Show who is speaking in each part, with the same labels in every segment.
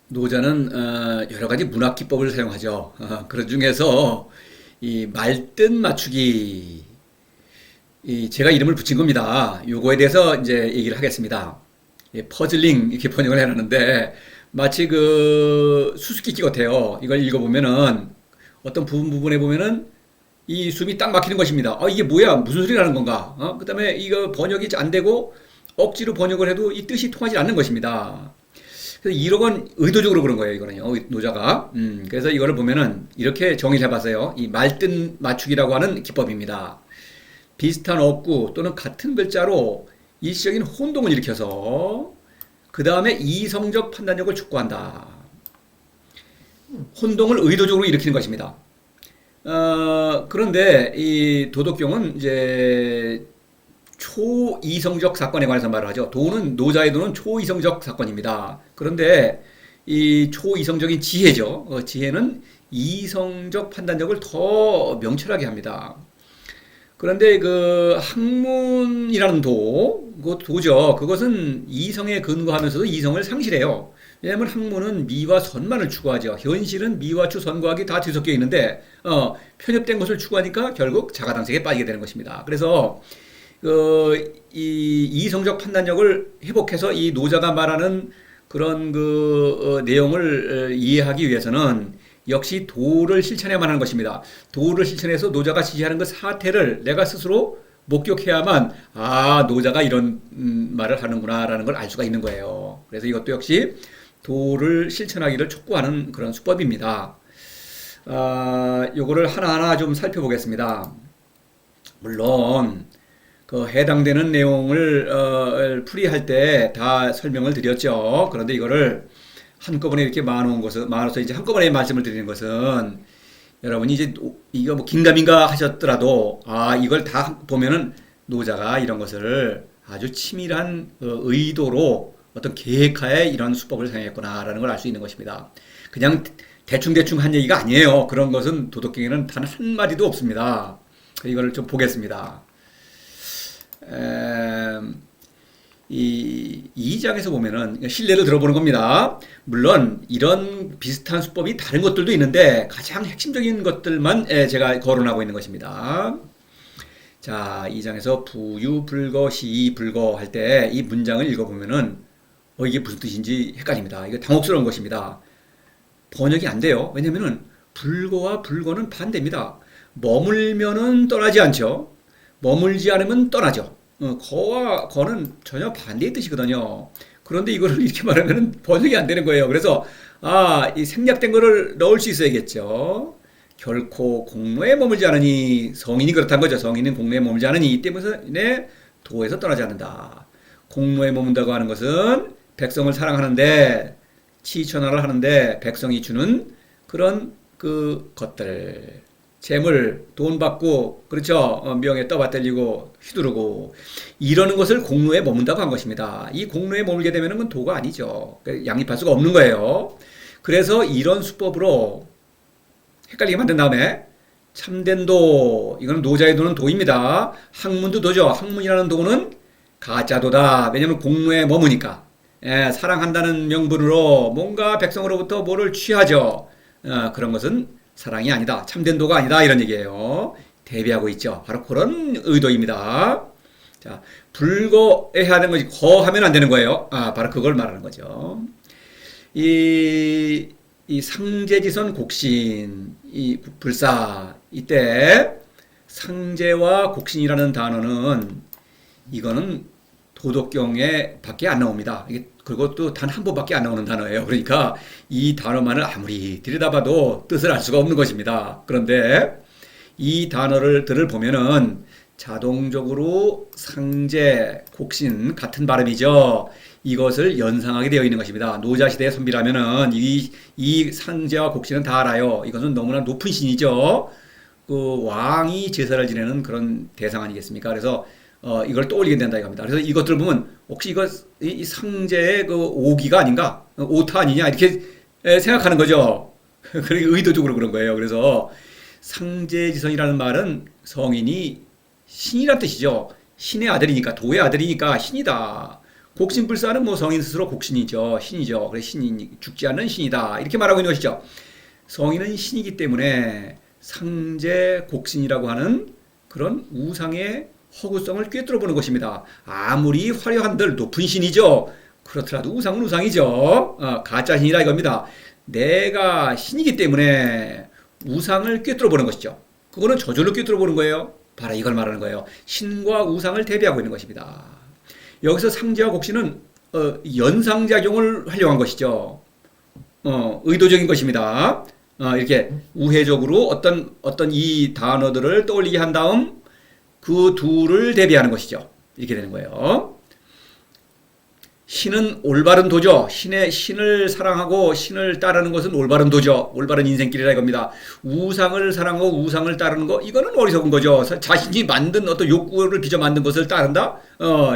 Speaker 1: 노자는 여러 가지 문학 기법을 사용하죠. 그런 중에서 이 말뜻 맞추기, 제가 이름을 붙인 겁니다. 요거에 대해서 이제 얘기를 하겠습니다. 퍼즐링 이렇게 번역을 해놨는데 마치 그 수수께끼 같아요. 이걸 읽어보면은 어떤 부분에 보면은 이 숨이 딱 막히는 것입니다. 이게 뭐야? 무슨 소리를 하는 건가? 그다음에 이거 번역이 안 되고 억지로 번역을 해도 이 뜻이 통하지 않는 것입니다. 그래서 이런 건 의도적으로 그런 거예요, 이거는요, 노자가. 그래서 이거를 보면은 이렇게 정의를 해봤어요. 이 말뜻 맞추기라고 하는 기법입니다. 비슷한 어구 또는 같은 글자로 일시적인 혼동을 일으켜서 그 다음에 이성적 판단력을 촉구한다. 혼동을 의도적으로 일으키는 것입니다. 그런데 이 도덕경은 이제 초이성적 사건에 관해서 말을 하죠. 도는 노자의 도는 초이성적 사건입니다. 그런데 이 초이성적인 지혜죠. 지혜는 이성적 판단력을 더 명철하게 합니다. 그런데 그 학문이라는 그 도죠. 그것은 이성에 근거하면서도 이성을 상실해요. 왜냐하면 학문은 미와 선만을 추구하죠. 현실은 미와 추, 선과학이 다 뒤섞여 있는데 편협된 것을 추구하니까 결국 자가당색에 빠지게 되는 것입니다. 그래서 이 이성적 판단력을 회복해서 이 노자가 말하는 그런 내용을 이해하기 위해서는 역시 도를 실천해야만 하는 것입니다. 도를 실천해서 노자가 지시하는 그 사태를 내가 스스로 목격해야만 노자가 이런 말을 하는구나라는 걸 알 수가 있는 거예요. 그래서 이것도 역시 도를 실천하기를 촉구하는 그런 수법입니다. 요거를 하나하나 좀 살펴보겠습니다. 물론 그 해당되는 내용을 풀이할 때 다 설명을 드렸죠. 그런데 이거를 한꺼번에 이렇게 많아서 이제 한꺼번에 말씀을 드리는 것은 여러분이 이제 이거 뭐 긴가민가 하셨더라도 이걸 다 보면은 노자가 이런 것을 아주 치밀한 의도로 어떤 계획하에 이런 수법을 사용했구나라는 걸 알 수 있는 것입니다. 그냥 대충대충 한 얘기가 아니에요. 그런 것은 도덕경에는 단 한마디도 없습니다. 이걸 좀 보겠습니다. 이 장에서 보면은 신뢰를 들어보는 겁니다. 물론 이런 비슷한 수법이 다른 것들도 있는데 가장 핵심적인 것들만 제가 거론하고 있는 것입니다. 자, 이 장에서 부유 불거 시 불거 할 때 이 문장을 읽어보면은 이게 무슨 뜻인지 헷갈립니다. 이거 당혹스러운 것입니다. 번역이 안 돼요. 왜냐면은 불거와 불거는 반대입니다. 머물면은 떠나지 않죠. 머물지 않으면 떠나죠. 거와 거는 전혀 반대의 뜻이거든요. 그런데 이거를 이렇게 말하면 번역이 안 되는 거예요. 그래서 이 생략된 거를 넣을 수 있어야겠죠. 결코 공로에 머물지 않으니 성인이 그렇다는 거죠. 성인은 공로에 머물지 않으니 이 때문에 도에서 떠나지 않는다. 공로에 머문다고 하는 것은 백성을 사랑하는데 치천화를 하는데 백성이 주는 그런 그 것들 재물, 돈 받고, 그렇죠? 명예 떠받들리고, 휘두르고, 이러는 것을 공로에 머문다고 한 것입니다. 이 공로에 머물게 되면 은 도가 아니죠. 양립할 수가 없는 거예요. 그래서 이런 수법으로 헷갈리게 만든 다음에, 참된 도, 이거는 노자의 도는 도입니다. 학문도 도죠. 학문이라는 도는 가짜도다. 왜냐면 공로에 머무니까. 사랑한다는 명분으로 뭔가 백성으로부터 뭐를 취하죠. 그런 것은 사랑이 아니다. 참된 도가 아니다. 이런 얘기예요. 대비하고 있죠. 바로 그런 의도입니다. 자, 불거해야 하는 거지. 거하면 안 되는 거예요. 바로 그걸 말하는 거죠. 이 상제지선 곡신, 이 불사, 이때 상제와 곡신이라는 단어는 이거는 도덕경에 밖에 안 나옵니다. 그것도 단 한 번밖에 안 나오는 단어예요. 그러니까 이 단어만을 아무리 들여다봐도 뜻을 알 수가 없는 것입니다. 그런데 이 단어들을 보면은 자동적으로 상제, 곡신 같은 발음이죠. 이것을 연상하게 되어 있는 것입니다. 노자시대의 선비라면은 이 상제와 곡신은 다 알아요. 이것은 너무나 높은 신이죠. 그 왕이 제사를 지내는 그런 대상 아니겠습니까? 그래서 이걸 떠올리게 된다 이겁니다. 그래서 이것들을 보면 혹시 이 상제의 그 오기가 아닌가? 오타 아니냐? 이렇게 생각하는 거죠. 그러니까 의도적으로 그런 거예요. 그래서 상제지선이라는 말은 성인이 신이란 뜻이죠. 신의 아들이니까, 도의 아들이니까 신이다. 곡신불사는 뭐 성인 스스로 곡신이죠. 신이죠. 그래서 신이 죽지 않는 신이다. 이렇게 말하고 있는 것이죠. 성인은 신이기 때문에 상제 곡신이라고 하는 그런 우상의 허구성을 꿰뚫어 보는 것입니다. 아무리 화려한들 높은 신이죠. 그렇더라도 우상은 우상이죠. 가짜 신이라 이겁니다. 내가 신이기 때문에 우상을 꿰뚫어 보는 것이죠. 그거는 저절로 꿰뚫어 보는 거예요. 바로 이걸 말하는 거예요. 신과 우상을 대비하고 있는 것입니다. 여기서 상제와 곡신은 연상작용을 활용한 것이죠. 의도적인 것입니다. 이렇게 우회적으로 어떤 이 단어들을 떠올리게 한 다음 그 둘을 대비하는 것이죠. 이렇게 되는 거예요. 신은 올바른 도죠. 신을 사랑하고 신을 따르는 것은 올바른 도죠. 올바른 인생길이라 이겁니다. 우상을 사랑하고 우상을 따르는 거, 이거는 어리석은 거죠. 자신이 만든 어떤 욕구를 빚어 만든 것을 따른다?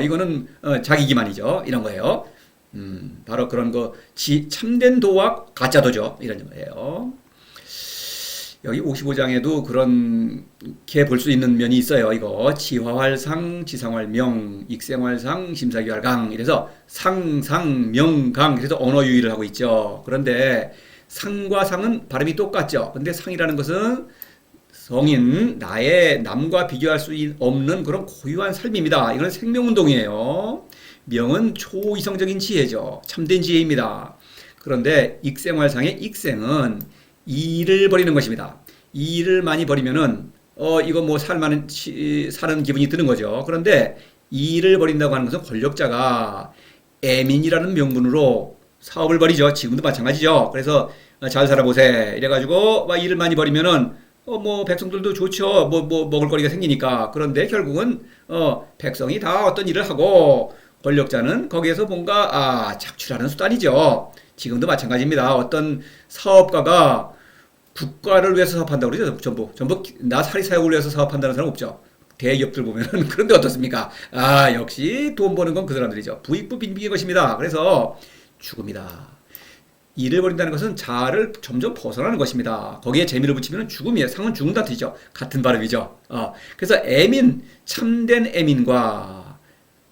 Speaker 1: 이거는 자기 기만이죠. 이런 거예요. 바로 그런 거, 참된 도와 가짜 도죠. 이런 거예요. 여기 55장에도 그렇게 볼 수 있는 면이 있어요. 이거 지화활상, 지상활명, 익생활상, 심사기활강, 이래서 상상명강, 그래서 언어 유희를 하고 있죠. 그런데 상과 상은 발음이 똑같죠. 근데 상이라는 것은 성인, 나의 남과 비교할 수 없는 그런 고유한 삶입니다. 이건 생명운동이에요. 명은 초이성적인 지혜죠. 참된 지혜입니다. 그런데 익생활상의 익생은 일을 버리는 것입니다. 일을 많이 버리면은 이거 뭐 사는 기분이 드는 거죠. 그런데 일을 버린다고 하는 것은 권력자가 애민이라는 명분으로 사업을 벌이죠. 지금도 마찬가지죠. 그래서 잘 살아보세 이래가지고 막 일을 많이 버리면은 뭐 백성들도 좋죠. 뭐 먹을거리가 생기니까. 그런데 결국은 백성이 다 어떤 일을 하고 권력자는 거기에서 뭔가 착취하는 수단이죠. 지금도 마찬가지입니다. 어떤 사업가가 국가를 위해서 사업한다고 그러죠. 전부 나 사리사욕을 위해서 사업한다는 사람 없죠. 대기업들 보면은. 그런데 어떻습니까? 역시 돈 버는 건 그 사람들이죠. 부익부 빈빈의 것입니다. 그래서 죽음이다. 일을 버린다는 것은 자아를 점점 벗어나는 것입니다. 거기에 재미를 붙이면 죽음이에요. 상은 죽는다는 뜻이죠. 같은 발음이죠. 그래서 애민, 참된 애민과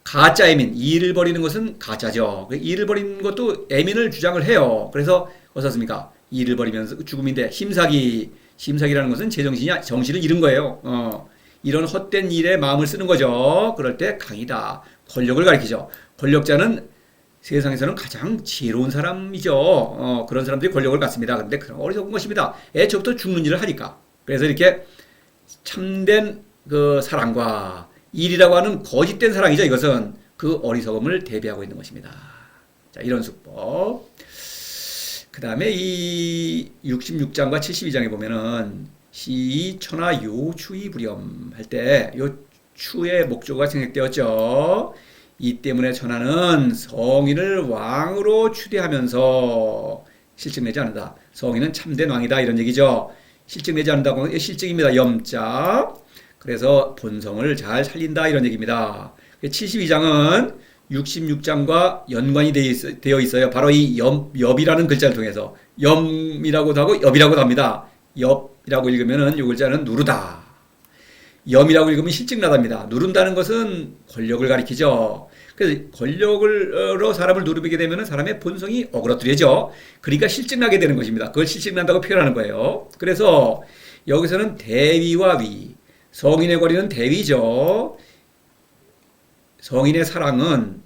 Speaker 1: 가짜 애민, 일을 버리는 것은 가짜죠. 일을 버리는 것도 애민을 주장을 해요. 그래서 어떻습니까? 일을 버리면서 죽음인데, 심사기라는 것은 정신을 잃은 거예요. 이런 헛된 일에 마음을 쓰는 거죠. 그럴 때 강이다. 권력을 가리키죠. 권력자는 세상에서는 가장 지혜로운 사람이죠. 그런 사람들이 권력을 갖습니다. 그런데 그런 어리석은 것입니다. 애초부터 죽는 일을 하니까. 그래서 이렇게 참된 그 사랑과 일이라고 하는 거짓된 사랑이죠. 이것은 그 어리석음을 대비하고 있는 것입니다. 자, 이런 수법. 그 다음에 이 66장과 72장에 보면은 시천하 요추이 불염 할 때 요 추의 목조가 생략되었죠. 이 때문에 천하는 성인을 왕으로 추대하면서 실증내지 않는다. 성인은 참된 왕이다. 이런 얘기죠. 실증내지 않는다고 실증입니다. 염자. 그래서 본성을 잘 살린다. 이런 얘기입니다. 72장은 66장과 연관이 되어 있어요. 바로 이 엽이라는 글자를 통해서 염이라고도 하고 엽이라고도 합니다. 엽이라고 읽으면 이 글자는 누르다. 염이라고 읽으면 실증나답니다. 누른다는 것은 권력을 가리키죠. 그래서 권력으로 사람을 누르게 되면 사람의 본성이 어그러뜨려져. 그러니까 실증나게 되는 것입니다. 그걸 실증난다고 표현하는 거예요. 그래서 여기서는 대위와 위, 성인의 권위는 대위죠. 성인의 사랑은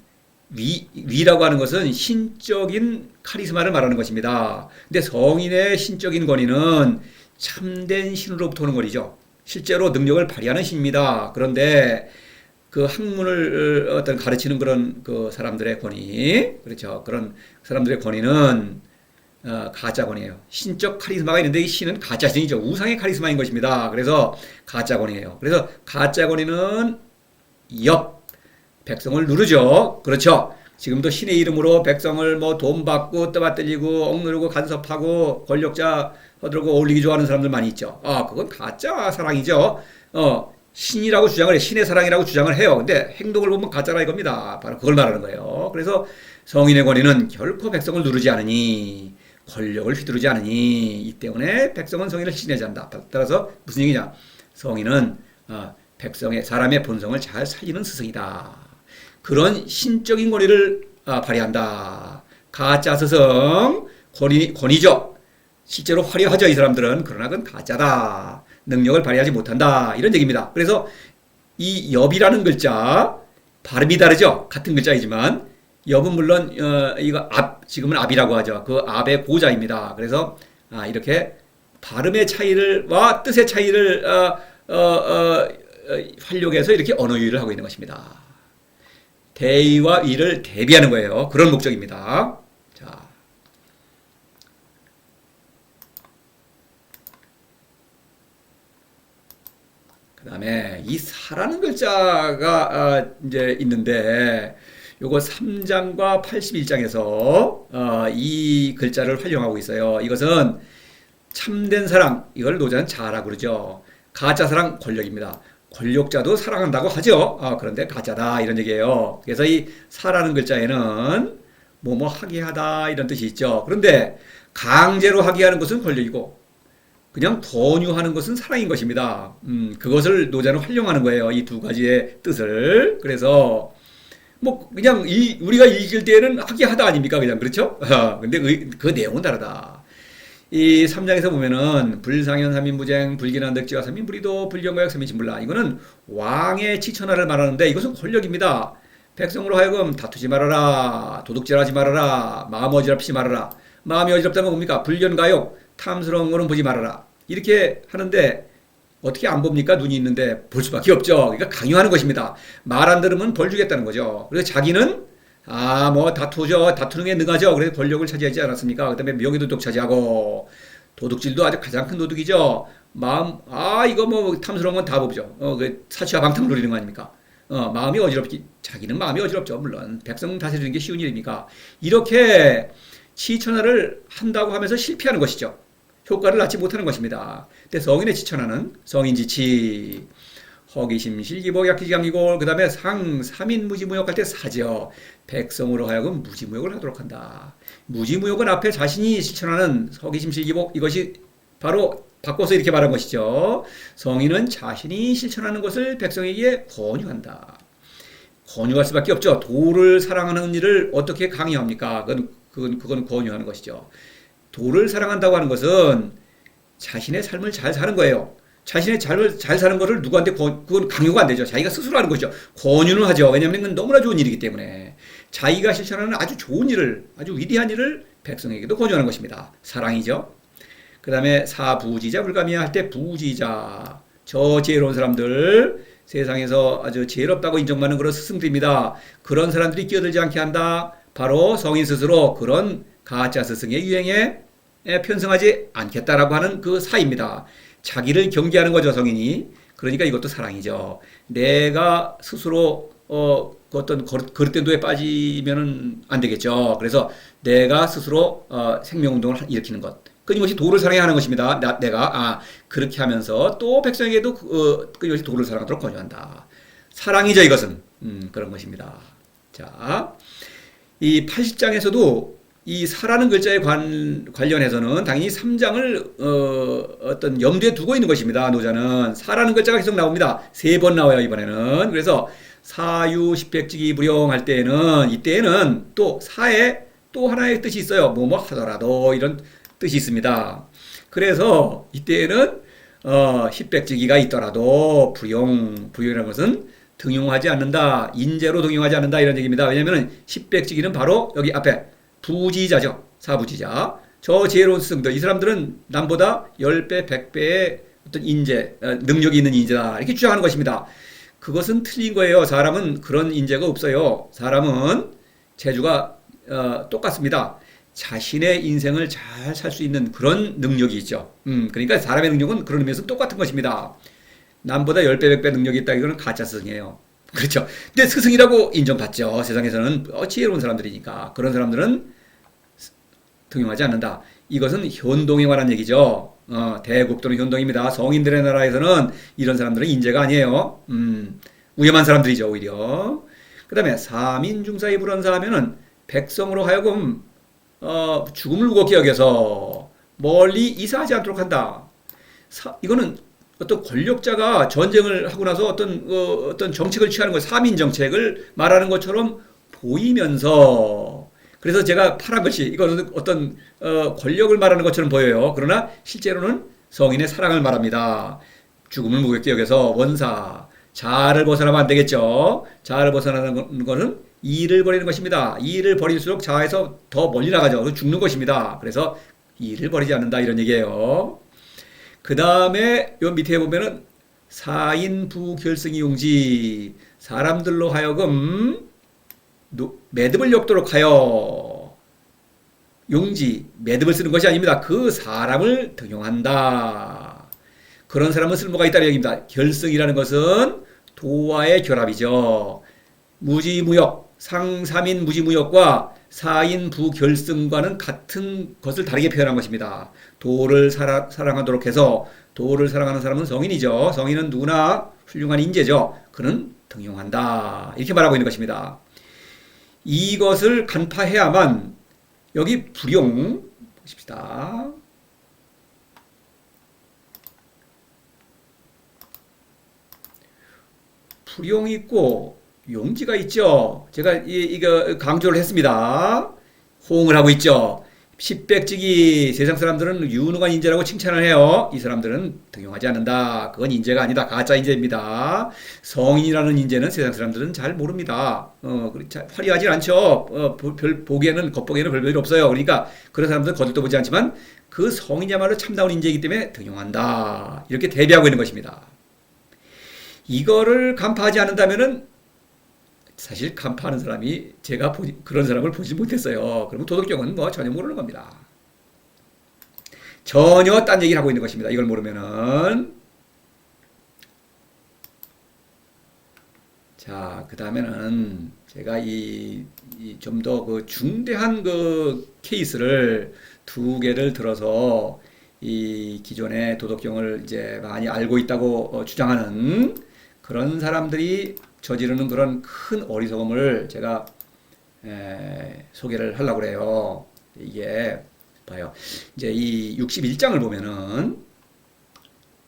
Speaker 1: 위라고 하는 것은 신적인 카리스마를 말하는 것입니다. 근데 성인의 신적인 권위는 참된 신으로부터 오는 권위죠. 실제로 능력을 발휘하는 신입니다. 그런데 그 학문을 어떤 가르치는 그런 그 사람들의 권위, 그렇죠. 그런 사람들의 권위는 가짜 권위예요. 신적 카리스마가 있는데 이 신은 가짜 신이죠. 우상의 카리스마인 것입니다. 그래서 가짜 권위예요. 그래서 가짜 권위는 백성을 누르죠. 그렇죠. 지금도 신의 이름으로 백성을 뭐 돈 받고 떠받들리고 억누르고 간섭하고 권력자 허들고 어울리기 좋아하는 사람들 많이 있죠. 그건 가짜 사랑이죠. 신이라고 주장을 해. 신의 사랑이라고 주장을 해요. 근데 행동을 보면 가짜라 이겁니다. 바로 그걸 말하는 거예요. 그래서 성인의 권위는 결코 백성을 누르지 않으니, 권력을 휘두르지 않으니, 이 때문에 백성은 성인을 신뢰하지 않는다. 따라서 무슨 얘기냐? 성인은 사람의 본성을 잘 살리는 스승이다. 그런 신적인 권위를 발휘한다. 가짜 스승 권위죠. 실제로 화려하죠, 이 사람들은. 그러나 그건 가짜다. 능력을 발휘하지 못한다. 이런 얘기입니다. 그래서 이 엽이라는 글자 발음이 다르죠. 같은 글자이지만 엽은 물론 이거 지금은 압이라고 하죠. 그 압의 고자입니다. 그래서 이렇게 발음의 차이와 뜻의 차이를 활용해서 이렇게 언어 유희를 하고 있는 것입니다. 대의와 위를 대비하는 거예요. 그런 목적입니다. 자, 그 다음에 이 사라는 글자가 이제 있는데 요거 3장과 81장에서 이 글자를 활용하고 있어요. 이것은 참된 사랑, 이걸 노자는 자라고 그러죠. 가짜 사랑, 권력입니다. 권력자도 사랑한다고 하죠. 그런데 가짜다 이런 얘기예요. 그래서 이 사라는 글자에는 뭐뭐 하게 하다 이런 뜻이 있죠. 그런데 강제로 하게 하는 것은 권력이고 그냥 권유하는 것은 사랑인 것입니다. 그것을 노자는 활용하는 거예요. 이 두 가지의 뜻을. 그래서 뭐 그냥 우리가 읽을 때는 하게 하다 아닙니까? 그냥 그렇죠? 근데 그 내용은 다르다. 이 3장에서 보면은 불상현 삼인무쟁 불기난 득지와 삼인불이도 불경과역 삼인신불라, 이거는 왕의 치천하를 말하는데 이것은 권력입니다. 백성으로 하여금 다투지 말아라, 도둑질하지 말아라, 마음 어지럽히지 말아라. 마음이 어지럽다는 건 뭡니까? 불견가욕, 탐스러운 거는 보지 말아라. 이렇게 하는데 어떻게 안 봅니까? 눈이 있는데 볼 수밖에 없죠. 그러니까 강요하는 것입니다. 말 안 들으면 벌 주겠다는 거죠. 그래서 자기는 뭐 다투죠. 다투는 게 능하죠. 그래서 권력을 차지하지 않았습니까? 그 다음에 명예도둑 차지하고, 도둑질도 아주 가장 큰 도둑이죠. 마음, 이거 뭐 탐스러운 건 다 보죠. 그 사치와 방탕 노리는 거 아닙니까? 마음이 자기는 마음이 어지럽죠. 물론 백성 다스리는 게 쉬운 일입니까? 이렇게 치천하를 한다고 하면서 실패하는 것이죠. 효과를 낳지 못하는 것입니다. 근데 성인의 치천하는 성인지치, 허기심 실기복 약기지감기고, 그 다음에 삼인 무지무역 할 때 사죠. 백성으로 하여금 무지무역을 하도록 한다. 무지무역은 앞에 자신이 실천하는 허기심 실기복, 이것이 바로 바꿔서 이렇게 말한 것이죠. 성인은 자신이 실천하는 것을 백성에게 권유한다. 권유할 수밖에 없죠. 도를 사랑하는 일을 어떻게 강요합니까? 그건 권유하는 것이죠. 도를 사랑한다고 하는 것은 자신의 삶을 잘 사는 거예요. 자신의 삶을 잘 사는 것을 누구한테 그건 강요가 안 되죠. 자기가 스스로 하는 것이죠. 권유는 하죠. 왜냐하면 그건 너무나 좋은 일이기 때문에. 자기가 실천하는 아주 좋은 일을, 아주 위대한 일을 백성에게도 권유하는 것입니다. 사랑이죠. 그 다음에 사부지자 불가미야 할 때 부지자, 저 지혜로운 사람들, 세상에서 아주 지혜롭다고 인정받는 그런 스승들입니다. 그런 사람들이 끼어들지 않게 한다. 바로 성인 스스로 그런 가짜 스승의 유행에 편승하지 않겠다라고 하는 그 사입니다. 자기를 경계하는 거죠, 성인이. 그러니까 이것도 사랑이죠. 내가 스스로 어떤 거릇된 도에 빠지면은 안 되겠죠. 그래서 내가 스스로 생명운동을 일으키는 것. 끊임없이 도를 사랑해야 하는 것입니다. 내가 그렇게 하면서 또 백성에게도 끊임없이 도를 사랑하도록 권유한다. 사랑이죠, 이것은. 그런 것입니다. 자, 이 80장에서도 이 사라는 글자에 관련해서는 당연히 3장을 어떤 염두에 두고 있는 것입니다. 노자는 사라는 글자가 계속 나옵니다. 3번 나와요, 이번에는. 그래서 사유 십백지기 불용할 때에는, 이때에는 또 사에 또 하나의 뜻이 있어요. 뭐뭐 하더라도 이런 뜻이 있습니다. 그래서 이때에는 십백지기가 있더라도 불용이라는 것은 등용하지 않는다, 인재로 등용하지 않는다 이런 얘기입니다. 왜냐하면 십백지기는 바로 여기 앞에 부지자죠. 사부지자. 저 지혜로운 스승들, 이 사람들은 남보다 10배, 100배의 어떤 인재, 능력이 있는 인재다. 이렇게 주장하는 것입니다. 그것은 틀린 거예요. 사람은 그런 인재가 없어요. 사람은 재주가 똑같습니다. 자신의 인생을 잘 살 수 있는 그런 능력이 있죠. 그러니까 사람의 능력은 그런 의미에서 똑같은 것입니다. 남보다 10배, 100배 능력이 있다. 이거는 가짜 스승이에요. 그렇죠. 근데 스승이라고 인정받죠. 세상에서는 지혜로운 사람들이니까. 그런 사람들은 등용하지 않는다. 이것은 현동에 관한 얘기죠. 대국도는 현동입니다. 성인들의 나라에서는 이런 사람들은 인재가 아니에요. 위험한 사람들이죠, 오히려. 그 다음에 사민중사의 불언사 하면은 백성으로 하여금 죽음을 무겁게 여겨서 멀리 이사하지 않도록 한다. 이거는 어떤 권력자가 전쟁을 하고 나서 어떤 정책을 취하는 것, 삼인 정책을 말하는 것처럼 보이면서, 그래서 제가 파란 것이 이거는 어떤 권력을 말하는 것처럼 보여요. 그러나 실제로는 성인의 사랑을 말합니다. 죽음을 무겁게 여겨서 원사, 자아를 벗어나면 안 되겠죠. 자아를 벗어나는 것은 이를 버리는 것입니다. 이를 버릴수록 자아에서 더 멀리 나가죠. 죽는 것입니다. 그래서 이를 버리지 않는다 이런 얘기예요. 그 다음에 요 밑에 보면은 사인부결승이 용지, 사람들로 하여금 매듭을 엮도록 하여, 용지 매듭을 쓰는 것이 아닙니다. 그 사람을 등용한다. 그런 사람은 쓸모가 있다는 얘기입니다. 결승이라는 것은 도와의 결합이죠. 무지무역, 상삼인 무지무역과 사인부결승과는 같은 것을 다르게 표현한 것입니다. 도를 사랑하도록 해서, 도를 사랑하는 사람은 성인이죠. 성인은 누구나 훌륭한 인재죠. 그는 등용한다. 이렇게 말하고 있는 것입니다. 이것을 간파해야만, 여기 불용 보십시다. 불용이 있고 용지가 있죠. 제가 이거 강조를 했습니다. 호응을 하고 있죠. 십백지기 세상 사람들은 유능한 인재라고 칭찬을 해요. 이 사람들은 등용하지 않는다. 그건 인재가 아니다. 가짜 인재입니다. 성인이라는 인재는 세상 사람들은 잘 모릅니다. 화려하지 않죠. 보기에는 겉보기에는 별 볼일 없어요. 그러니까 그런 사람들은 거들떠 보지 않지만 그 성인이야말로 참다운 인재이기 때문에 등용한다. 이렇게 대비하고 있는 것입니다. 이거를 간파하지 않는다면은, 사실 간파하는 사람이 제가 그런 사람을 보지 못했어요. 그러면 도덕경은 뭐 전혀 모르는 겁니다. 전혀 딴 얘기를 하고 있는 것입니다. 이걸 모르면은. 자, 그 다음에는 제가 좀 더 그 중대한 그 케이스를 두 개를 들어서 이 기존의 도덕경을 이제 많이 알고 있다고 주장하는 그런 사람들이 저지르는 그런 큰 어리석음을 제가 소개를 하려고 그래요. 이게 봐요. 이제 이 61장을 보면은,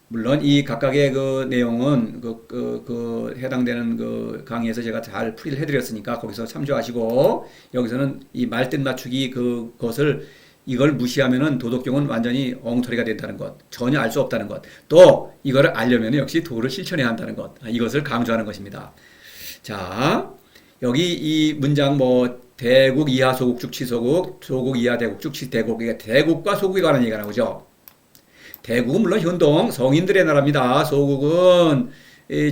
Speaker 1: 물론 이 각각의 그 내용은 그 해당되는 그 강의에서 제가 잘 풀이를 해드렸으니까 거기서 참조하시고, 여기서는 이 말뜻 맞추기 그것을, 이걸 무시하면은 도덕경은 완전히 엉터리가 된다는 것, 전혀 알 수 없다는 것, 또 이거를 알려면 역시 도를 실천해야 한다는 것, 이것을 강조하는 것입니다. 자, 여기 이 문장 뭐 대국 이하 소국축 치소국, 소국 이하 대국축 치대국, 이게 대국과 소국에 관한 얘기가 나오죠. 대국은 물론 현동 성인들의 나라입니다. 소국은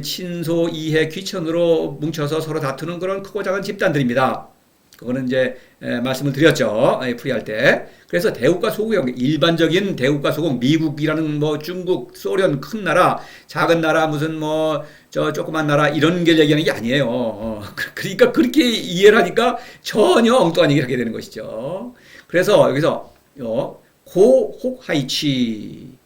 Speaker 1: 친소 이해 귀천으로 뭉쳐서 서로 다투는 그런 크고 작은 집단들입니다. 그거는 이제 말씀을 드렸죠. 풀이할 때. 그래서 대국과 소국의 일반적인 대국과 소국, 미국이라는 뭐 중국, 소련 큰 나라, 작은 나라, 무슨 뭐 저 조그만 나라 이런 게 얘기하는 게 아니에요. 그러니까 그렇게 이해를 하니까 전혀 엉뚱한 얘기를 하게 되는 것이죠. 그래서 여기서 고혹하이치,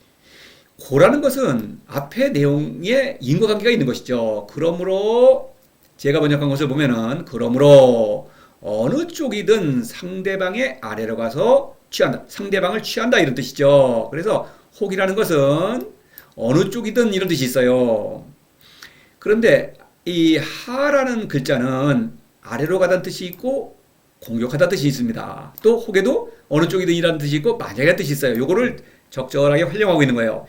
Speaker 1: 고라는 것은 앞에 내용에 인과관계가 있는 것이죠. 그러므로 제가 번역한 것을 보면은, 그러므로 어느 쪽이든 상대방의 아래로 가서 취한다. 상대방을 취한다 이런 뜻이죠. 그래서 혹이라는 것은 어느 쪽이든 이런 뜻이 있어요. 그런데 이 하라는 글자는 아래로 가다는 뜻이 있고 공격하다는 뜻이 있습니다. 또 혹에도 어느 쪽이든 이라는 뜻이 있고 만약이라는 뜻이 있어요. 요거를 적절하게 활용하고 있는 거예요.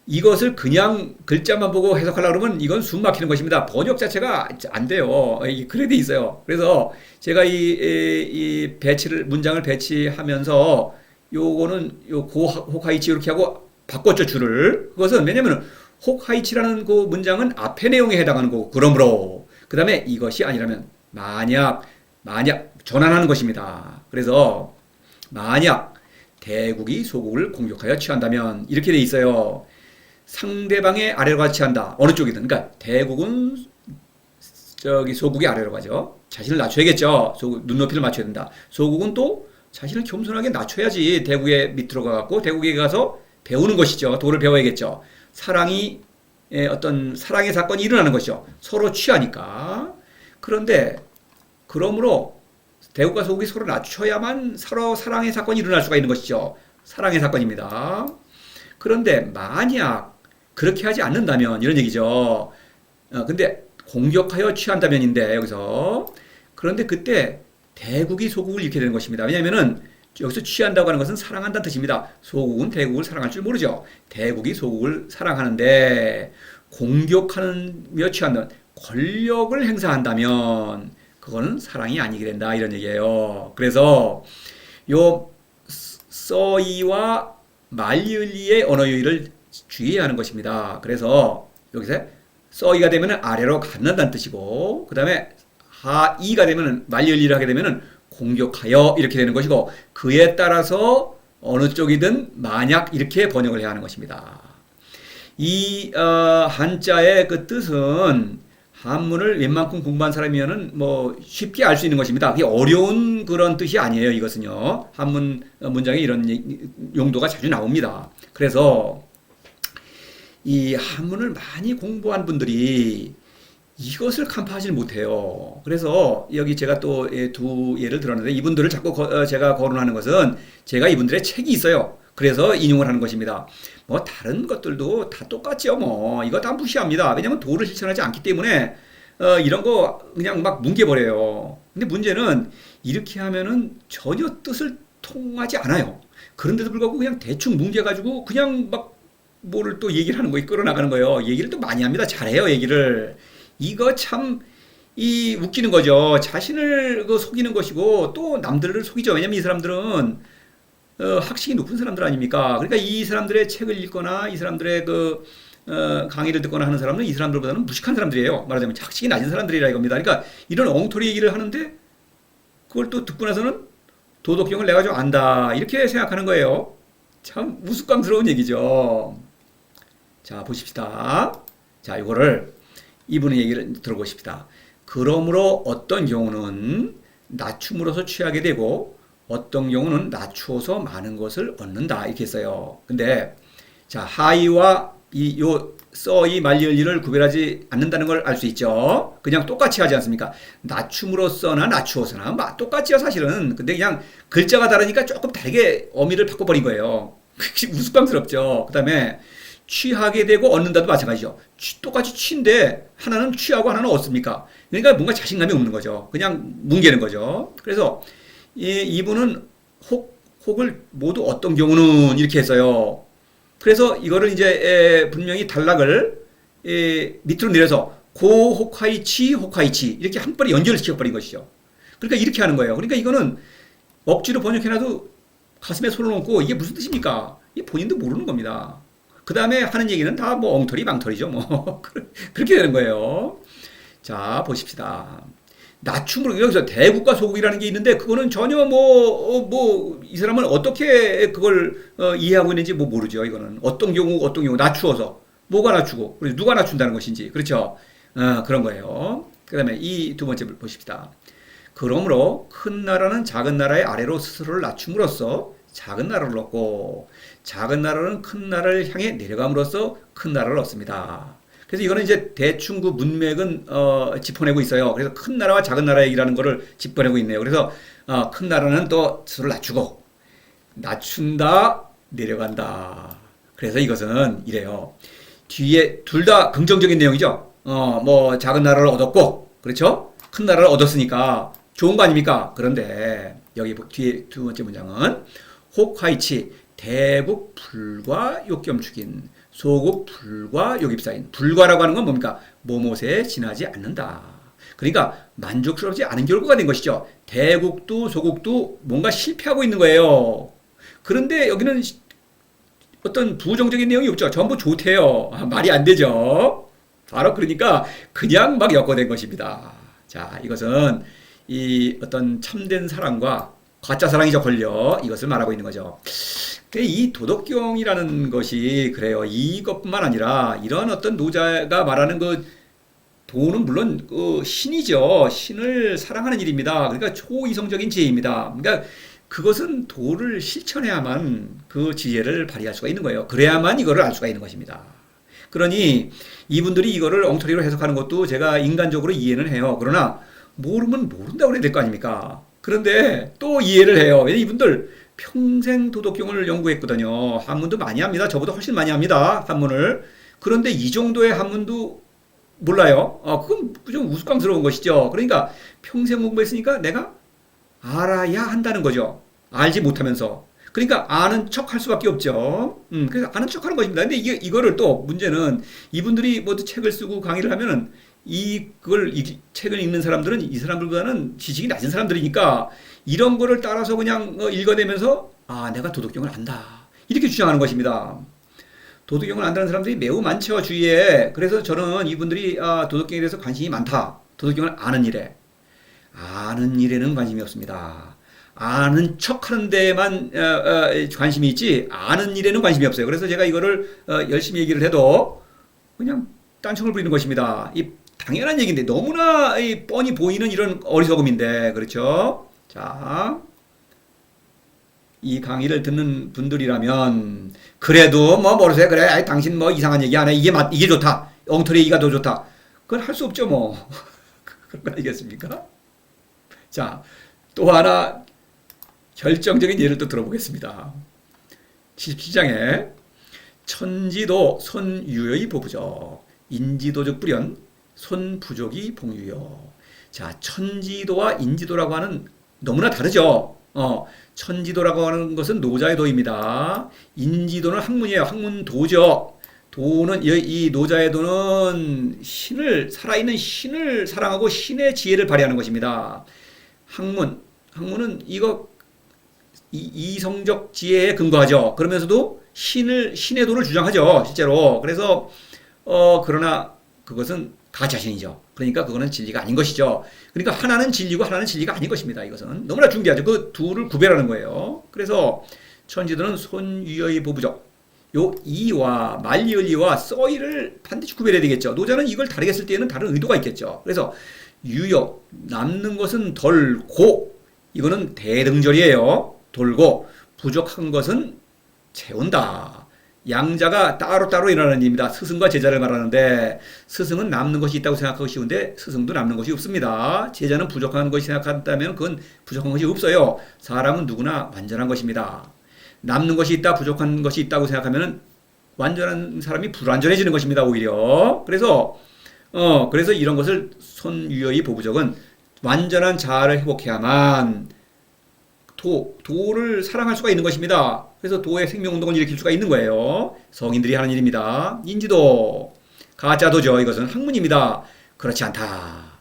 Speaker 1: 이것을 그냥 글자만 보고 해석하려고 그러면 이건 숨 막히는 것입니다. 번역 자체가 안 돼요. 그래 돼 있어요. 그래서 제가 이 문장을 배치하면서 요거는 호카이치 이렇게 하고 바꿨죠, 줄을. 그것은 왜냐면 호카이치라는 그 문장은 앞에 내용에 해당하는 거고, 그러므로 그 다음에 이것이 아니라면 만약 전환하는 것입니다. 그래서 만약 대국이 소국을 공격하여 취한다면 이렇게 돼 있어요. 상대방의 아래로 가서 취한다. 어느 쪽이든. 그러니까 대국은 소국의 아래로 가죠. 자신을 낮춰야겠죠. 눈높이를 맞춰야 된다. 소국은 또 자신을 겸손하게 낮춰야지 대국의 밑으로 가갖고 대국에 가서 배우는 것이죠. 도를 배워야겠죠. 어떤 사랑의 사건이 일어나는 것이죠. 서로 취하니까. 그런데 그러므로 대국과 소국이 서로 낮춰야만 서로 사랑의 사건이 일어날 수가 있는 것이죠. 사랑의 사건입니다. 그런데 만약 그렇게 하지 않는다면 이런 얘기죠. 근데 공격하여 취한다면인데 여기서 그런데 그때 대국이 소국을 잃게 되는 것입니다. 왜냐하면은 여기서 취한다고 하는 것은 사랑한다는 뜻입니다. 소국은 대국을 사랑할 줄 모르죠. 대국이 소국을 사랑하는데 공격하며 취한다면 권력을 행사한다면 그거는 사랑이 아니게 된다 이런 얘기예요. 그래서 요 써이와 말리을리의 언어 유희를 주의해야 하는 것입니다. 그래서 여기서 써이가 되면 아래로 갖는다는 뜻이고 그 다음에 하이가 되면 말리을리를 하게 되면 공격하여 이렇게 되는 것이고 그에 따라서 어느 쪽이든 만약 이렇게 번역을 해야 하는 것입니다. 이 한자의 그 뜻은 한문을 웬만큼 공부한 사람이면은 뭐 쉽게 알 수 있는 것입니다. 그게 어려운 그런 뜻이 아니에요. 이것은요. 한문 문장에 이런 용도가 자주 나옵니다. 그래서 이 한문을 많이 공부한 분들이 이것을 간파하지 못해요. 그래서 여기 제가 또 두 예를 들었는데 이분들을 자꾸 제가 거론하는 것은 제가 이분들의 책이 있어요. 그래서 인용을 하는 것입니다. 뭐 다른 것들도 다 똑같죠. 뭐 이거 다 무시합니다. 왜냐하면 도를 실천하지 않기 때문에 이런 거 그냥 막 뭉개버려요. 근데 문제는 이렇게 하면은 전혀 뜻을 통하지 않아요. 그런데도 불구하고 그냥 대충 뭉개가지고 그냥 막 뭐를 또 얘기를 하는 거예요. 끌어나가는 거예요. 얘기를 또 많이 합니다. 잘해요, 얘기를. 이거 참, 웃기는 거죠. 자신을 속이는 것이고 또 남들을 속이죠. 왜냐면 이 사람들은 학식이 높은 사람들 아닙니까? 그러니까 이 사람들의 책을 읽거나 이 사람들의 강의를 듣거나 하는 사람은 이 사람들보다는 무식한 사람들이에요. 말하자면 학식이 낮은 사람들이라 이겁니다. 그러니까 이런 엉터리 얘기를 하는데 그걸 또 듣고 나서는 도덕경을 내가 좀 안다. 이렇게 생각하는 거예요. 참 우스꽝스러운 얘기죠. 자, 보십시다. 자, 이거를 이분의 얘기를 들어보십시다. 그러므로 어떤 경우는 낮춤으로서 취하게 되고 어떤 경우는 낮추어서 많은 것을 얻는다 이렇게 했어요. 근데 자 하이와 요 써이 말리을리를 구별하지 않는다는 걸 알 수 있죠. 그냥 똑같이 하지 않습니까? 낮춤으로서나 낮추어서나 똑같지요 사실은. 근데 그냥 글자가 다르니까 조금 다르게 어미를 바꿔버린 거예요. 우스꽝스럽죠. 그 다음에 취하게 되고 얻는다도 마찬가지죠. 똑같이 취인데 하나는 취하고 하나는 얻습니까? 그러니까 뭔가 자신감이 없는 거죠. 그냥 뭉개는 거죠. 그래서 이분은 혹을 모두 어떤 경우는 이렇게 했어요. 그래서 이거를 이제 분명히 단락을 밑으로 내려서 고 혹하이치 혹하이치 이렇게 한 번에 연결을 시켜버린 것이죠. 그러니까 이렇게 하는 거예요. 그러니까 이거는 억지로 번역해놔도 가슴에 손을 얹고 이게 무슨 뜻입니까? 이 본인도 모르는 겁니다. 그 다음에 하는 얘기는 다 뭐 엉터리 망터리죠. 뭐 그렇게 되는 거예요. 자 보십시다. 낮춤으로 여기서 대국과 소국이라는 게 있는데 그거는 전혀 이 사람은 어떻게 그걸 이해하고 있는지 모르죠. 이거는 어떤 경우 낮추어서 뭐가 낮추고 그리고 누가 낮춘다는 것인지 그렇죠. 그런 거예요. 그다음에 이 두 번째 보십시다. 그러므로 큰 나라는 작은 나라의 아래로 스스로를 낮춤으로써 작은 나라를 얻고 작은 나라는 큰 나라를 향해 내려감으로써 큰 나라를 얻습니다. 그래서 이거는 이제 대충 그 문맥은 짚어내고 있어요. 그래서 큰 나라와 작은 나라 얘기라는 거를 짚어내고 있네요. 그래서 큰 나라는 또 스스로를 낮추고 낮춘다 내려간다. 그래서 이것은 이래요. 뒤에 둘 다 긍정적인 내용이죠. 뭐 작은 나라를 얻었고 그렇죠? 큰 나라를 얻었으니까 좋은 거 아닙니까? 그런데 여기 뒤에 두 번째 문장은 혹하이치 대국 불과 욕겸축인 소국 불과 욕입사인. 불과라고 하는 건 뭡니까? 모못에 지나지 않는다. 그러니까 만족스럽지 않은 결과가 된 것이죠. 대국도 소국도 뭔가 실패하고 있는 거예요. 그런데 여기는 어떤 부정적인 내용이 없죠. 전부 좋대요. 말이 안 되죠. 바로 그러니까 그냥 막 엮어낸 것입니다. 자, 이것은 이 어떤 참된 사랑과 가짜 사랑이죠. 권력. 이것을 말하고 있는 거죠. 이 도덕경이라는 것이 그래요. 이것뿐만 아니라 이런 어떤 노자가 말하는 그 도는 물론 그 신이죠. 신을 사랑하는 일입니다. 그러니까 초이성적인 지혜입니다. 그러니까 그것은 도를 실천해야만 그 지혜를 발휘할 수가 있는 거예요. 그래야만 이거를 알 수가 있는 것입니다. 그러니 이분들이 이거를 엉터리로 해석하는 것도 제가 인간적으로 이해는 해요. 그러나 모르면 모른다고 그래야 될 거 아닙니까? 그런데 또 이해를 해요. 왜냐면 이분들 평생 도덕경을 연구했거든요. 한문도 많이 합니다. 저보다 훨씬 많이 합니다. 한문을. 그런데 이 정도의 한문도 몰라요. 그건 좀 우스꽝스러운 것이죠. 그러니까 평생 공부했으니까 내가 알아야 한다는 거죠. 알지 못하면서. 그러니까 아는 척 할 수밖에 없죠. 그래서 아는 척 하는 것입니다. 근데 이거를 또 문제는 이분들이 모두 책을 쓰고 강의를 하면은 이 책을 읽는 사람들은 이 사람들보다는 지식이 낮은 사람들이니까 이런 거를 따라서 그냥 읽어내면서 내가 도덕경을 안다. 이렇게 주장하는 것입니다. 도덕경을 안다는 사람들이 매우 많죠, 주위에. 그래서 저는 이분들이 도덕경에 대해서 관심이 많다. 도덕경을 아는 일에. 아는 일에는 관심이 없습니다. 아는 척 하는 데만 관심이 있지, 아는 일에는 관심이 없어요. 그래서 제가 이거를 열심히 얘기를 해도 그냥 딴청을 부리는 것입니다. 이 당연한 얘기인데 너무나 뻔히 보이는 이런 어리석음인데, 그렇죠? 자, 이 강의를 듣는 분들이라면 그래도 뭐 모르세요. 그래, 아이, 당신 뭐 이상한 얘기 안 해. 이게 좋다. 엉터리 얘기가 더 좋다. 그건 할 수 없죠, 뭐. 그런 거 아니겠습니까? 자, 또 하나 결정적인 예를 또 들어보겠습니다. 77장에 천지도 손유의 보부적, 인지도적 불연, 손부족이 봉유요. 자, 천지도와 인지도라고 하는 너무나 다르죠. 천지도라고 하는 것은 노자의 도입니다. 인지도는 학문이에요. 학문도죠. 도는 이 노자의 도는 살아있는 신을 사랑하고 신의 지혜를 발휘하는 것입니다. 학문은 이성적 지혜에 근거하죠. 그러면서도 신의 도를 주장하죠, 실제로. 그래서 그러나 그것은 가짜신이죠. 그러니까 그거는 진리가 아닌 것이죠. 그러니까 하나는 진리고 하나는 진리가 아닌 것입니다. 이것은 너무나 중요하죠. 그 둘을 구별하는 거예요. 그래서 천지도는 손유의 보부적, 요 이와 말리을리와 써이를 반드시 구별해야 되겠죠. 노자는 이걸 다르게 쓸 때에는 다른 의도가 있겠죠. 그래서 유여, 남는 것은 덜고, 이거는 대등절이에요. 돌고, 부족한 것은 채운다. 양자가 따로따로 일어나는 일입니다. 스승과 제자를 말하는데, 스승은 남는 것이 있다고 생각하기 쉬운데 스승도 남는 것이 없습니다. 제자는 부족한 것이 생각한다면 그건 부족한 것이 없어요. 사람은 누구나 완전한 것입니다. 남는 것이 있다, 부족한 것이 있다고 생각하면 완전한 사람이 불완전해지는 것입니다, 오히려. 그래서 이런 것을 손유의 보부적은 완전한 자아를 회복해야만 도를 사랑할 수가 있는 것입니다. 그래서 도의 생명운동을 일으킬 수가 있는 거예요. 성인들이 하는 일입니다. 인지도, 가짜도죠. 이것은 학문입니다. 그렇지 않다.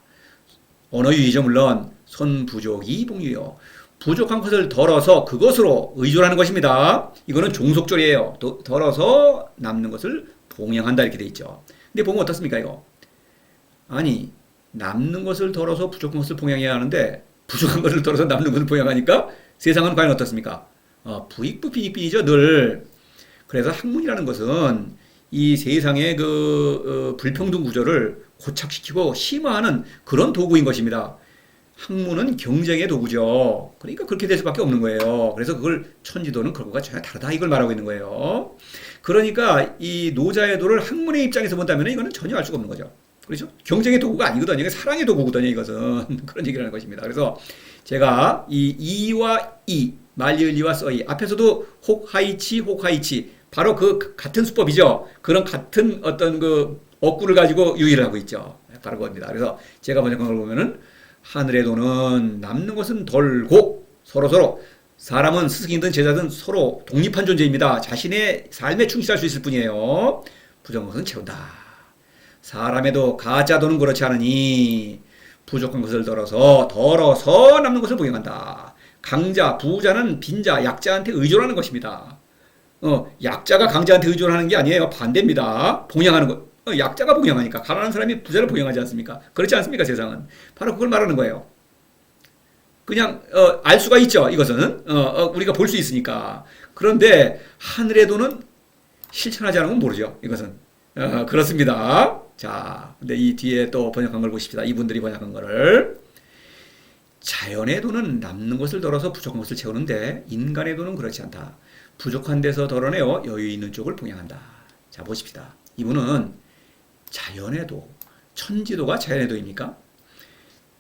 Speaker 1: 언어유의죠, 물론. 손부족이 봉유요. 부족한 것을 덜어서 그것으로 의존하는 것입니다. 이거는 종속절이에요. 덜어서 남는 것을 봉양한다, 이렇게 돼 있죠. 근데 보면 어떻습니까, 이거? 아니, 남는 것을 덜어서 부족한 것을 봉양해야 하는데 부족한 것을 덜어서 남는 것을 봉양하니까 세상은 과연 어떻습니까? 부익부 빈익빈이죠, 늘. 그래서 학문이라는 것은 이 세상의 불평등 구조를 고착시키고 심화하는 그런 도구인 것입니다. 학문은 경쟁의 도구죠. 그러니까 그렇게 될 수밖에 없는 거예요. 그래서 그걸 천지도는 그거가 전혀 다르다, 이걸 말하고 있는 거예요. 그러니까 이 노자의 도를 학문의 입장에서 본다면 이거는 전혀 알 수가 없는 거죠. 그렇죠? 경쟁의 도구가 아니거든요. 이게 사랑의 도구거든요, 이것은. 그런 얘기를 하는 것입니다. 그래서 제가 이 이와 이, 말리을리와 써이, 앞에서도 혹하이치, 바로 그 같은 수법이죠. 그런 같은 어떤 그 어구를 가지고 유의를 하고 있죠. 바로 그겁니다. 그래서 제가 번역한 걸 보면은 하늘의 도는 남는 것은 덜고 서로서로, 사람은 스승이든 제자든 서로 독립한 존재입니다. 자신의 삶에 충실할 수 있을 뿐이에요. 부족한 것은 채운다. 사람에도 가짜도는 그렇지 않으니 부족한 것을 덜어서 남는 것을 봉양한다. 강자, 부자는 빈자, 약자한테 의존하는 것입니다. 약자가 강자한테 의존하는 게 아니에요. 반대입니다. 봉양하는 것. 약자가 봉양하니까 가난한 사람이 부자를 봉양하지 않습니까? 그렇지 않습니까, 세상은? 바로 그걸 말하는 거예요. 그냥 알 수가 있죠, 이것은. 우리가 볼 수 있으니까. 그런데 하늘의 도는 실천하지 않으면 모르죠, 이것은. 그렇습니다. 자, 근데 이 뒤에 또 번역한 걸 보십시다. 이분들이 번역한 거를. 자연의 도는 남는 것을 덜어서 부족한 것을 채우는데 인간의 도는 그렇지 않다. 부족한 데서 덜어내어 여유 있는 쪽을 봉양한다. 자, 보십시다. 이분은 자연의 도, 천지도가 자연의 도입니까?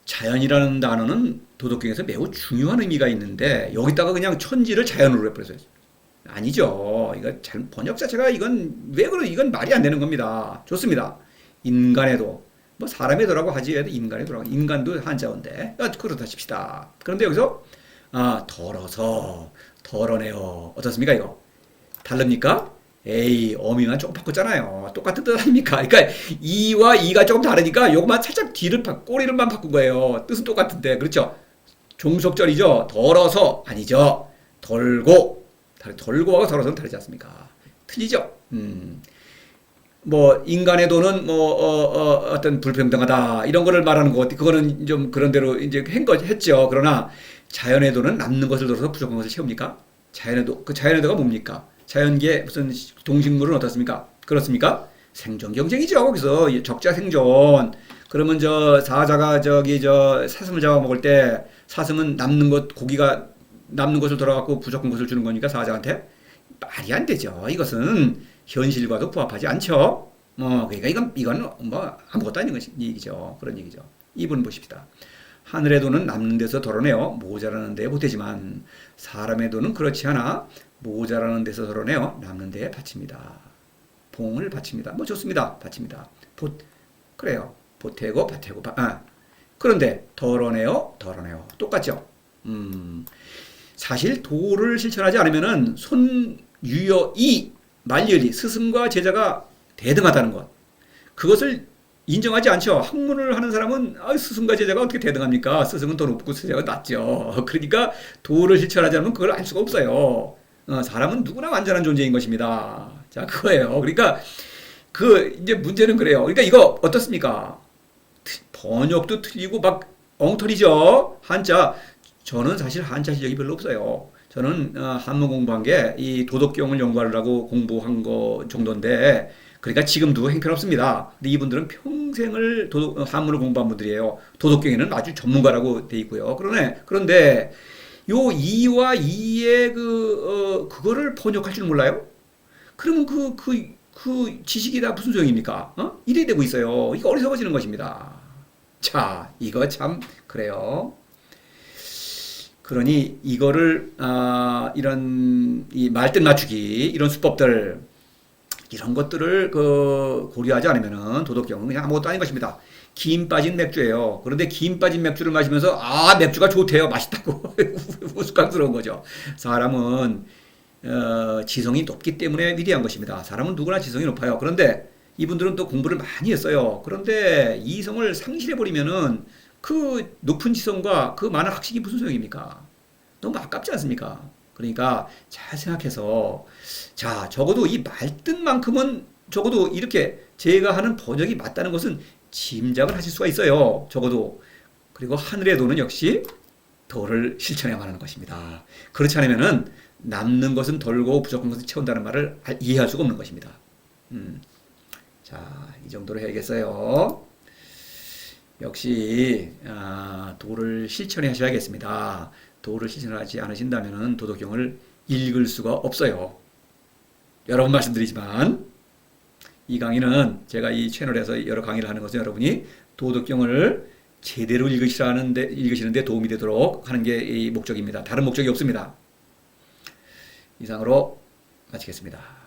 Speaker 1: 자연이라는 단어는 도덕경에서 매우 중요한 의미가 있는데 여기다가 그냥 천지를 자연으로 해버렸어요. 아니죠. 이거 잘 번역 자체가 이건 왜 그러 이건 말이 안 되는 겁니다. 좋습니다. 인간의 도, 뭐 사람의 도라고 하지 왜 인간의 도라고 인간도 한자어인데 그렇다 칩시다. 그런데 여기서 덜어서 덜어내요. 어떻습니까 이거? 다릅니까? 에이, 어미만 조금 바꿨잖아요. 똑같은 뜻 아닙니까? 그러니까 이와 이가 조금 다르니까 요것만 살짝 꼬리를만 바꾼 거예요. 뜻은 똑같은데 그렇죠? 종속절이죠. 덜어서 아니죠. 덜고 덜고하고 덜어서는 다르지 않습니까? 틀리죠. 뭐 인간의 도는 뭐 어떤 불평등하다 이런 거를 말하는 것 같아. 그거는 좀 그런 대로 이제 했죠. 그러나 자연의 도는 남는 것을 덜어서 부족한 것을 채웁니까? 자연의 도, 그 자연의 도가 뭡니까? 자연계 무슨 동식물은 어떻습니까? 그렇습니까? 생존 경쟁이죠. 거기서 적자 생존. 그러면 저 사자가 저기 저 사슴을 잡아먹을 때 사슴은 남는 것 고기가 남는 것을 돌아갖고 부족한 것을 주는 거니까 사자한테 말이 안 되죠. 이것은 현실과도 부합하지 않죠. 그러니까 이건 뭐 아무것도 아닌 얘기죠. 그런 얘기죠. 이분 보십시다. 하늘의 돈은 남는 데서 덜어내어 모자라는 데에 보태지만 사람의 돈은 그렇지 않아 모자라는 데서 덜어내어 남는 데에 바칩니다. 봉을 바칩니다. 뭐 좋습니다. 바칩니다. 그래요. 보태고 바태고 그런데 덜어내어 똑같죠. 사실 도를 실천하지 않으면은 손유여이 말열이 스승과 제자가 대등하다는 것. 그것을 인정하지 않죠. 학문을 하는 사람은 스승과 제자가 어떻게 대등합니까? 스승은 더 높고 제자가 낮죠. 그러니까 도를 실천하지 않으면 그걸 알 수가 없어요. 사람은 누구나 완전한 존재인 것입니다. 자, 그거예요. 그러니까 이제 문제는 그래요. 그러니까 이거 어떻습니까? 번역도 틀리고 막 엉터리죠. 한자. 저는 사실 한자 실력이 별로 없어요. 저는 한문 공부한 게 이 도덕경을 연구하려고 공부한 거 정도인데 그러니까 지금도 형편없습니다. 근데 이분들은 평생을 한문을 공부한 분들이에요. 도덕경에는 아주 전문가라고 돼 있고요. 그런데 요 이와 이의 그거를 번역할 줄 몰라요? 그러면 그 지식이 다 무슨 소용입니까? 이래 되고 있어요. 이거 어리석어지는 것입니다. 자, 이거 참 그래요. 그러니 이거를 이런 이 말뜻 맞추기 이런 수법들 이런 것들을 고려하지 않으면은 도덕경은 그냥 아무것도 아닌 것입니다. 김 빠진 맥주예요. 그런데 김 빠진 맥주를 마시면서 맥주가 좋대요. 맛있다고 우스꽝스러운 거죠. 사람은 지성이 높기 때문에 위대한 것입니다. 사람은 누구나 지성이 높아요. 그런데 이분들은 또 공부를 많이 했어요. 그런데 이성을 상실해 버리면은 그 높은 지성과 그 많은 학식이 무슨 소용입니까? 너무 아깝지 않습니까? 그러니까 잘 생각해서 자, 적어도 이 말뜻만큼은 적어도 이렇게 제가 하는 번역이 맞다는 것은 짐작을 하실 수가 있어요. 적어도. 그리고 하늘의 도는 역시 도를 실천해야만 하는 것입니다. 그렇지 않으면은 남는 것은 덜고 부족한 것을 채운다는 말을 이해할 수가 없는 것입니다. 자, 이 정도로 해야겠어요. 역시 도를 실천해 하셔야겠습니다. 도를 실천하지 않으신다면 도덕경을 읽을 수가 없어요. 여러 번 말씀드리지만 이 강의는 제가 이 채널에서 여러 강의를 하는 것은 여러분이 도덕경을 제대로 읽으시는데 도움이 되도록 하는 게 이 목적입니다. 다른 목적이 없습니다. 이상으로 마치겠습니다.